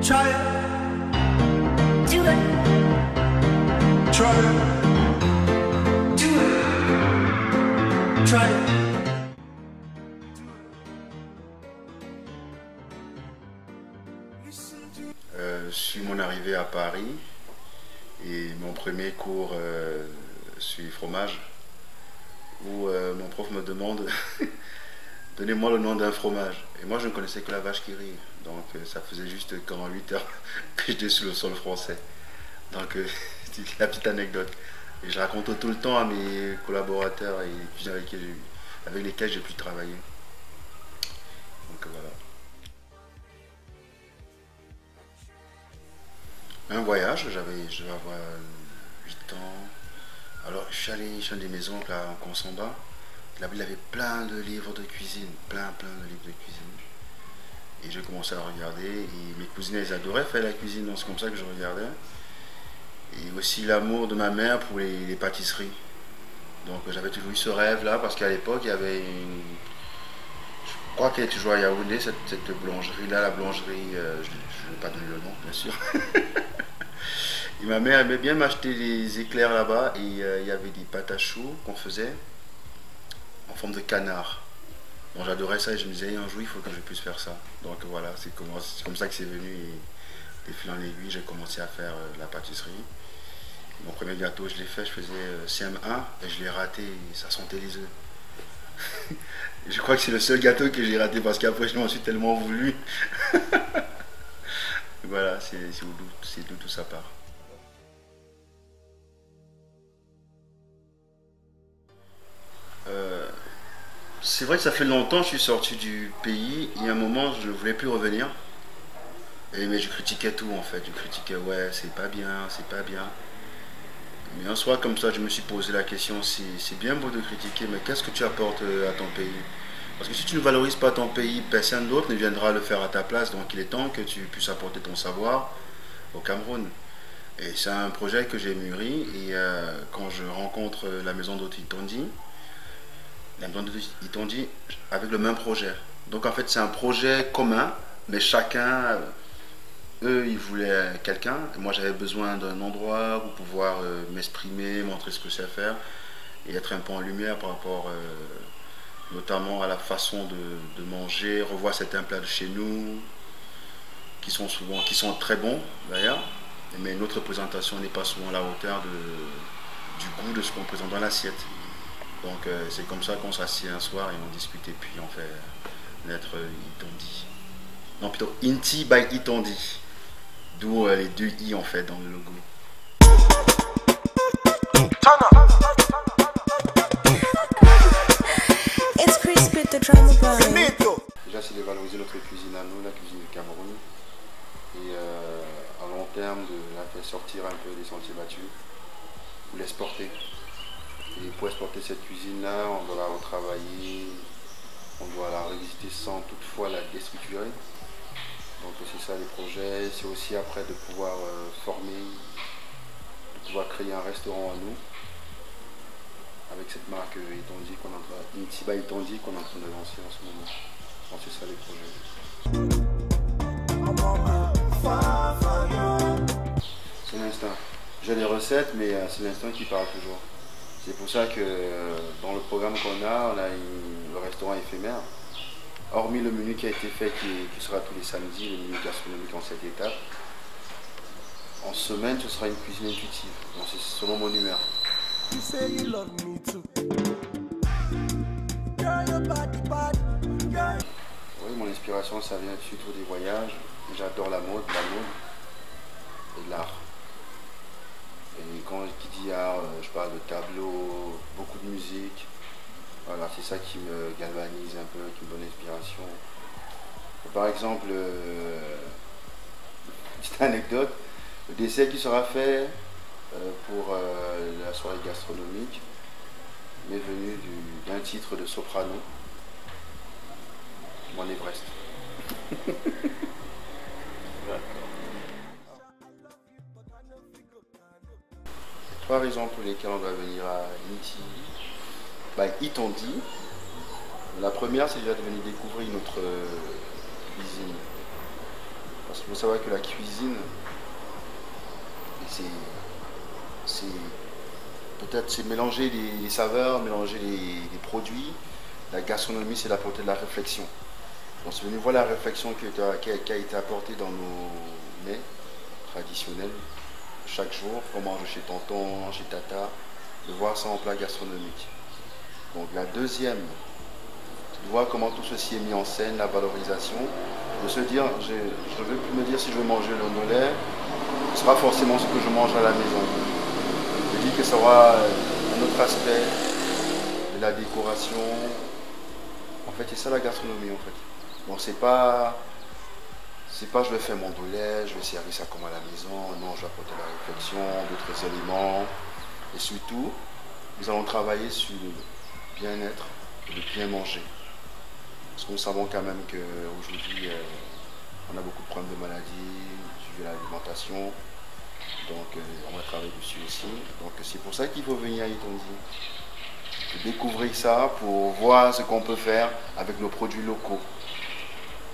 Try it. Do it. Try it. Do it. Try it. Je suis mon arrivée à Paris et mon premier cours sur fromage où mon prof me demande donnez-moi le nom d'un fromage. Et moi je ne connaissais que la vache qui rit. Donc ça faisait juste 48 heures que j'étais sur le sol français. Donc c'est la petite anecdote. Et je raconte tout le temps à mes collaborateurs et les avec lesquels j'ai pu travailler. Donc voilà. Un voyage, je devais avoir 8 ans. Alors je suis allé chez un de mes oncles à Consamba. Là-bas, il avait plein de livres de cuisine, plein de livres de cuisine. Et j'ai commencé à regarder. Et mes cousines, elles adoraient faire la cuisine, donc c'est comme ça que je regardais. Et aussi l'amour de ma mère pour les pâtisseries. Donc j'avais toujours eu ce rêve-là, parce qu'à l'époque, il y avait une... Je crois qu'elle est toujours à Yaoundé, cette boulangerie-là, la boulangerie, je ne vais pas donner le nom, bien sûr. Et ma mère aimait bien m'acheter des éclairs là-bas, et il y avait des pâtes à choux qu'on faisait en forme de canard. Donc j'adorais ça et je me disais un jour il faut que je puisse faire ça. Donc voilà, c'est comme ça que c'est venu et de fil en aiguille j'ai commencé à faire la pâtisserie. Mon premier gâteau je l'ai fait, je faisais CM1 et je l'ai raté et ça sentait les œufs. Je crois que c'est le seul gâteau que j'ai raté parce qu'après je m'en suis tellement voulu. Voilà, c'est d'où tout ça part. C'est vrai que ça fait longtemps que je suis sorti du pays et à un moment je ne voulais plus revenir. Mais je critiquais tout en fait, je critiquais ouais c'est pas bien, c'est pas bien. Mais un soir comme ça je me suis posé la question, c'est bien beau de critiquer mais qu'est-ce que tu apportes à ton pays? Parce que si tu ne valorises pas ton pays, personne d'autre ne viendra le faire à ta place, donc il est temps que tu puisses apporter ton savoir au Cameroun. Et c'est un projet que j'ai mûri et quand je rencontre la maison d'hôtes Itondi, ils t'ont dit avec le même projet. Donc en fait c'est un projet commun, mais chacun, eux ils voulaient quelqu'un, et moi j'avais besoin d'un endroit pour pouvoir m'exprimer, montrer ce que je sais faire, et être un peu en lumière par rapport notamment à la façon de manger, revoir certains plats de chez nous, qui sont très bons d'ailleurs, mais notre présentation n'est pas souvent à la hauteur du goût de ce qu'on présente dans l'assiette. Donc c'est comme ça qu'on s'assied un soir et on discute et puis on fait naître Itondi. Non plutôt Inti by Itondi. D'où les deux I en fait dans le logo. Déjà c'est de valoriser notre cuisine à nous, la cuisine du Cameroun. Et à long terme de la faire sortir un peu des sentiers battus ou l'exporter. Et pour exporter cette cuisine-là, on doit la retravailler, on doit la revisiter sans toutefois la déstructurer. Donc c'est ça les projets, c'est aussi après de pouvoir former, de pouvoir créer un restaurant à nous, avec cette marque Itondi qu'on est en train, Intiba Itondi qu'on est en train de lancer en ce moment. Donc c'est ça les projets. C'est l'instinct. J'ai les recettes, mais c'est l'instinct qui parle toujours. C'est pour ça que dans le programme qu'on a, le restaurant éphémère. Hormis le menu qui a été fait, qui sera tous les samedis, le menu gastronomique en 7 étapes. En semaine, ce sera une cuisine intuitive. Donc c'est selon mon humeur. Oui, mon inspiration, ça vient surtout des voyages. J'adore la mode et l'art. Et quand je dis art, je parle de tableaux, beaucoup de musique. Voilà, c'est ça qui me galvanise un peu, qui me donne l'inspiration. Par exemple, petite anecdote, le dessert qui sera fait pour la soirée gastronomique m'est venu d'un titre de soprano, Mon Everest. Trois raisons pour lesquelles on doit venir à Itondi. La première, c'est déjà de venir découvrir notre cuisine. Parce qu'il faut savoir que la cuisine, c'est peut-être c'est mélanger les saveurs, mélanger les produits. La gastronomie, c'est d'apporter de la réflexion. Donc c'est venu voir la réflexion qui a été apportée dans nos mets traditionnels. Chaque jour, on mange chez tonton, chez tata, de voir ça en plat gastronomique. Donc la deuxième, de voir comment tout ceci est mis en scène, la valorisation, de se dire, je ne veux plus me dire si je veux manger le lait, ce sera forcément ce que je mange à la maison. Je dis que ça aura un autre aspect de la décoration. En fait, c'est ça la gastronomie en fait. Donc c'est pas je vais faire mon lait, je vais servir ça comme à la maison. Non, je vais apporter la réflexion, d'autres éléments. Et surtout, nous allons travailler sur le bien-être et le bien manger. Parce que nous savons quand même qu'aujourd'hui, on a beaucoup de problèmes de maladies, suivi de l'alimentation. Donc, on va travailler dessus aussi. Donc, c'est pour ça qu'il faut venir à Itondi. Découvrir ça pour voir ce qu'on peut faire avec nos produits locaux.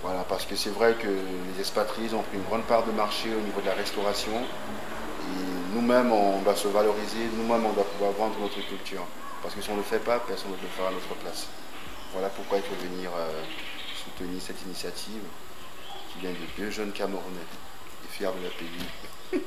Voilà, parce que c'est vrai que les expatriés ont pris une grande part de marché au niveau de la restauration. Et nous-mêmes, on doit se valoriser, nous-mêmes, on doit pouvoir vendre notre culture. Parce que si on ne le fait pas, personne ne le fera à notre place. Voilà pourquoi il faut venir soutenir cette initiative qui vient de deux jeunes Camerounais et fiers de leur pays.